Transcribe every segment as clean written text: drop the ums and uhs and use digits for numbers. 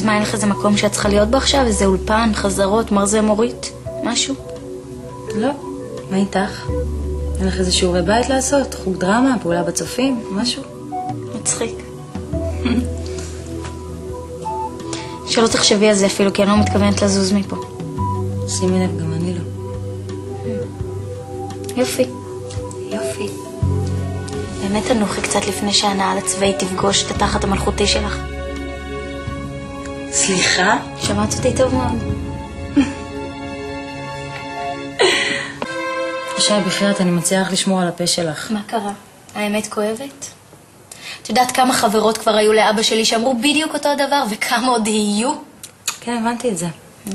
אז מה, אין לך איזה מקום שאת צריכה להיות בו עכשיו? איזה אולפן, חזרות, מרזה מורית? משהו? לא. מה איתך? אין לך איזה שיעורי בית לעשות? חוג דרמה, פעולה בצופים, משהו? מצחיק. שלא תחשבי על זה אפילו, כי אני לא מתכוונת לזוז מפה. שימי לב, גם אני לא. יופי. יופי. באמת תנוחי קצת לפני שהנעל הצבאי תפגוש את התחת המלכותי שלך. סליחה? שמעת אותי טוב מאוד. שי, בחייאת, אני מציעה לך לשמור על הפה שלך. מה קרה? האמת כואבת? את יודעת כמה חברות כבר היו לאבא שלי שאמרו בדיוק אותו הדבר, וכמה עוד יהיו? כן, הבנתי את זה.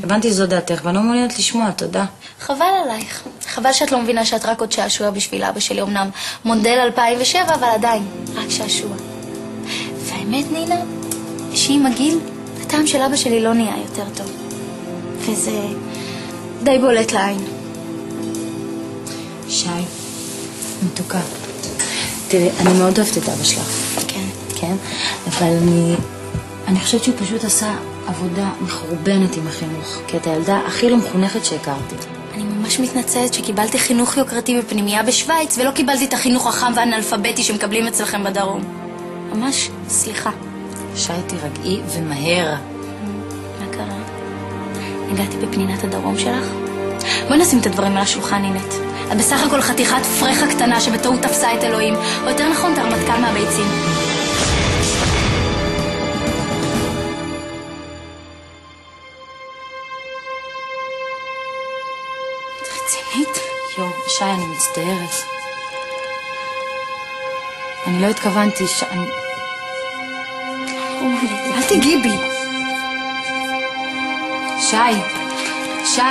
הבנתי שזו דעתך, ואני לא מעוניינת לשמוע, תודה. חבל עלייך. חבל שאת לא מבינה שאת רק עוד שעשוע בשביל אבא שלי, אמנם מודל 2007, אבל עדיין, רק שעשוע. והאמת, נינה, שעם הגיל, הטעם של אבא שלי לא נהיה יותר טוב. וזה די בולט לעין. שי, מתוקה. תראי, אני מאוד אוהבת את אבא שלך. כן. כן? אבל אני חושבת שהוא פשוט עשה עבודה מחורבנת עם החינוך, כי את הילדה הכי לא מחונכת שהכרתי. אני ממש מתנצלת שקיבלתי חינוך יוקרתי בפנימייה בשוויץ, ולא קיבלתי את החינוך החם והאנאלפביתי שמקבלים אצלכם בדרום. ממש, סליחה. שי, תירגעי ומהר. מה קרה? הגעתי בפנינת הדרום שלך? בואי נשים את הדברים על השולחן, נינת. את בסך הכל חתיכת פרחה קטנה שבטעות תפסה את אלוהים, או יותר נכון, את הרמטכ"ל מהביצים. את רצינית? יו, שי, אני מצטערת. אני לא התכוונתי אל תגיעי בי. שי, שי.